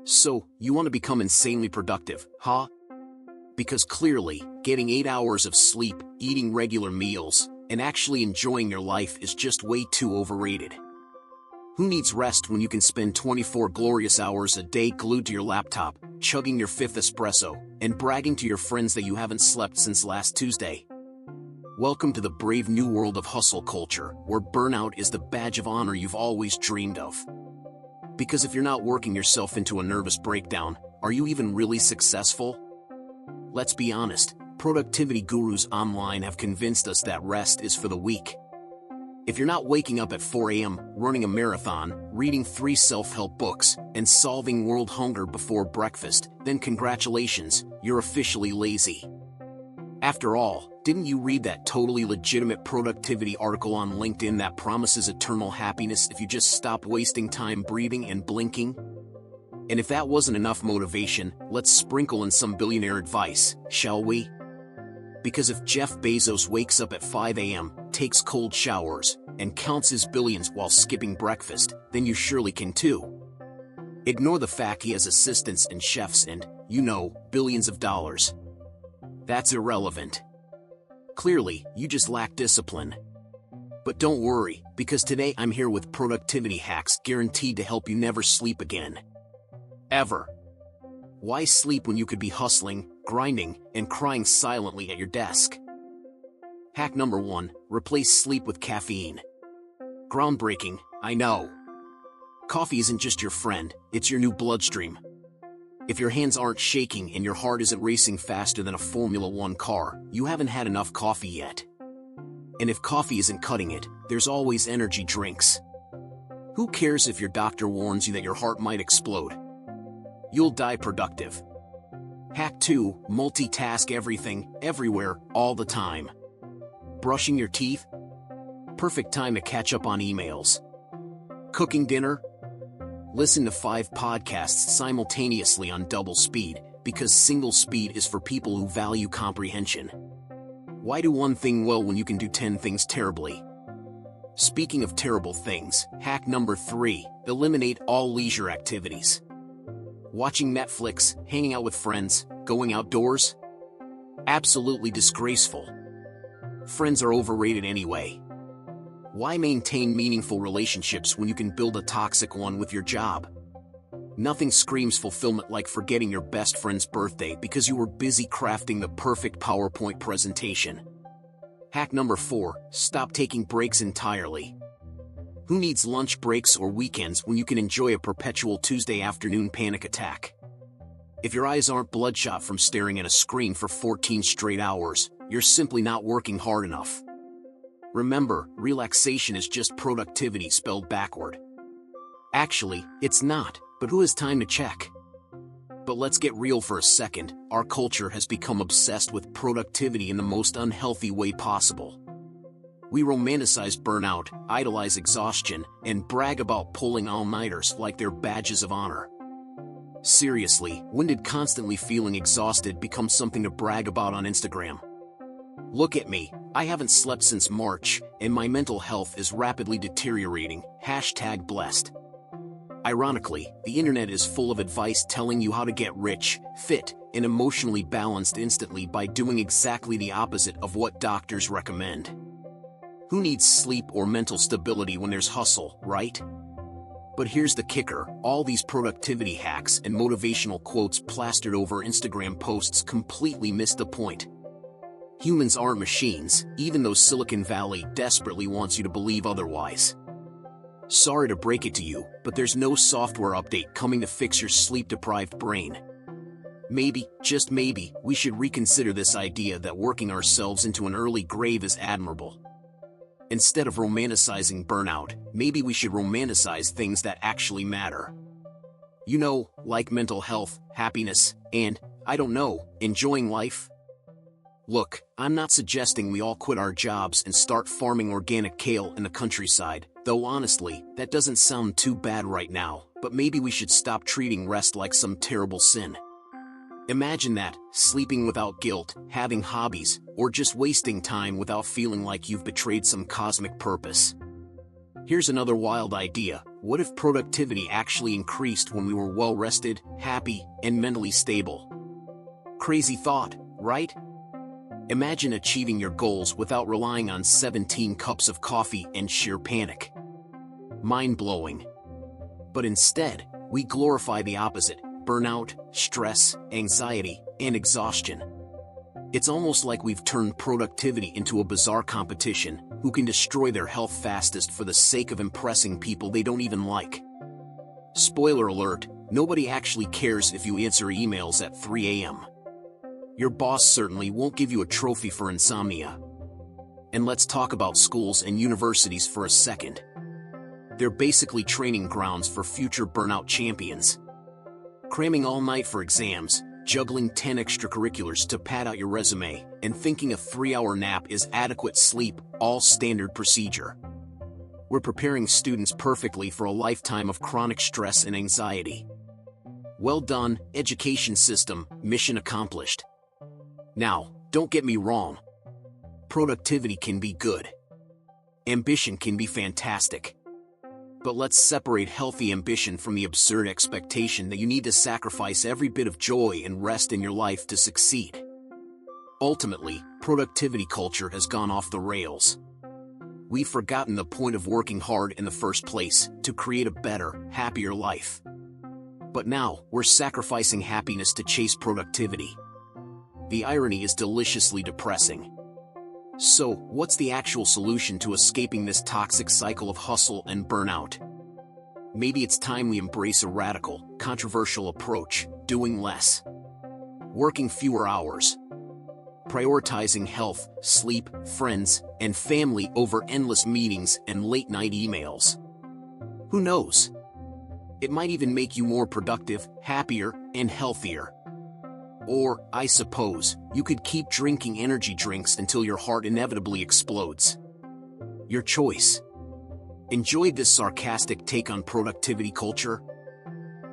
So, you want to become insanely productive, huh? Because clearly, getting 8 hours of sleep, eating regular meals, and actually enjoying your life is just way too overrated. Who needs rest when you can spend 24 glorious hours a day glued to your laptop, chugging your 5th espresso, and bragging to your friends that you haven't slept since last Tuesday? Welcome to the brave new world of hustle culture, where burnout is the badge of honor you've always dreamed of. Because if you're not working yourself into a nervous breakdown, are you even really successful? Let's be honest, productivity gurus online have convinced us that rest is for the weak. If you're not waking up at 4 a.m., running a marathon, reading 3 self-help books, and solving world hunger before breakfast, then congratulations, you're officially lazy. After all, didn't you read that totally legitimate productivity article on LinkedIn that promises eternal happiness if you just stop wasting time breathing and blinking? And if that wasn't enough motivation, let's sprinkle in some billionaire advice, shall we? Because if Jeff Bezos wakes up at 5 a.m., takes cold showers, and counts his billions while skipping breakfast, then you surely can too. Ignore the fact he has assistants and chefs and, billions of dollars. That's irrelevant. Clearly, you just lack discipline. But don't worry, because today I'm here with productivity hacks guaranteed to help you never sleep again. Ever. Why sleep when you could be hustling, grinding, and crying silently at your desk? Hack number 1, replace sleep with caffeine. Groundbreaking, I know. Coffee isn't just your friend, it's your new bloodstream. If your hands aren't shaking and your heart isn't racing faster than a Formula 1 car, you haven't had enough coffee yet. And if coffee isn't cutting it, there's always energy drinks. Who cares if your doctor warns you that your heart might explode? You'll die productive. Hack 2, multitask everything, everywhere, all the time. Brushing your teeth? Perfect time to catch up on emails. Cooking dinner? Listen to 5 podcasts simultaneously on double speed, because single speed is for people who value comprehension. Why do one thing well when you can do 10 things terribly? Speaking of terrible things, hack number 3, eliminate all leisure activities. Watching Netflix, hanging out with friends, going outdoors? Absolutely disgraceful. Friends are overrated anyway. Why maintain meaningful relationships when you can build a toxic one with your job? Nothing screams fulfillment like forgetting your best friend's birthday because you were busy crafting the perfect PowerPoint presentation. Hack number 4, stop taking breaks entirely. Who needs lunch breaks or weekends when you can enjoy a perpetual Tuesday afternoon panic attack? If your eyes aren't bloodshot from staring at a screen for 14 straight hours, you're simply not working hard enough. Remember, relaxation is just productivity spelled backward. Actually, it's not, but who has time to check? But let's get real for a second, our culture has become obsessed with productivity in the most unhealthy way possible. We romanticize burnout, idolize exhaustion, and brag about pulling all-nighters like they're badges of honor. Seriously, when did constantly feeling exhausted become something to brag about on Instagram? Look at me, I haven't slept since March, and my mental health is rapidly deteriorating, #blessed. Ironically, the internet is full of advice telling you how to get rich, fit, and emotionally balanced instantly by doing exactly the opposite of what doctors recommend. Who needs sleep or mental stability when there's hustle, right? But here's the kicker, all these productivity hacks and motivational quotes plastered over Instagram posts completely miss the point. Humans aren't machines, even though Silicon Valley desperately wants you to believe otherwise. Sorry to break it to you, but there's no software update coming to fix your sleep-deprived brain. Maybe, just maybe, we should reconsider this idea that working ourselves into an early grave is admirable. Instead of romanticizing burnout, maybe we should romanticize things that actually matter. Like mental health, happiness, and, enjoying life. Look, I'm not suggesting we all quit our jobs and start farming organic kale in the countryside, though honestly, that doesn't sound too bad right now, but maybe we should stop treating rest like some terrible sin. Imagine that, sleeping without guilt, having hobbies, or just wasting time without feeling like you've betrayed some cosmic purpose. Here's another wild idea, What if productivity actually increased when we were well-rested, happy, and mentally stable? Crazy thought, right? Imagine achieving your goals without relying on 17 cups of coffee and sheer panic. Mind-blowing. But instead, we glorify the opposite: burnout, stress, anxiety, and exhaustion. It's almost like we've turned productivity into a bizarre competition: who can destroy their health fastest for the sake of impressing people they don't even like. Spoiler alert, nobody actually cares if you answer emails at 3 a.m. Your boss certainly won't give you a trophy for insomnia. And let's talk about schools and universities for a second. They're basically training grounds for future burnout champions. Cramming all night for exams, juggling 10 extracurriculars to pad out your resume, and thinking a 3-hour nap is adequate sleep, all standard procedure. We're preparing students perfectly for a lifetime of chronic stress and anxiety. Well done, education system, mission accomplished. Now, don't get me wrong. Productivity can be good. Ambition can be fantastic. But let's separate healthy ambition from the absurd expectation that you need to sacrifice every bit of joy and rest in your life to succeed. Ultimately, productivity culture has gone off the rails. We've forgotten the point of working hard in the first place: to create a better, happier life. But now, we're sacrificing happiness to chase productivity. The irony is deliciously depressing. So, what's the actual solution to escaping this toxic cycle of hustle and burnout? Maybe it's time we embrace a radical, controversial approach: doing less. Working fewer hours. Prioritizing health, sleep, friends, and family over endless meetings and late-night emails. Who knows? It might even make you more productive, happier, and healthier. Or, I suppose, you could keep drinking energy drinks until your heart inevitably explodes. Your choice. Enjoyed this sarcastic take on productivity culture?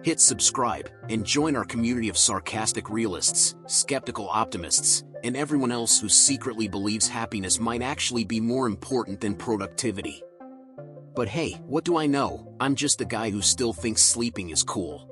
Hit subscribe and join our community of sarcastic realists, skeptical optimists, and everyone else who secretly believes happiness might actually be more important than productivity. But hey, what do I know? I'm just the guy who still thinks sleeping is cool.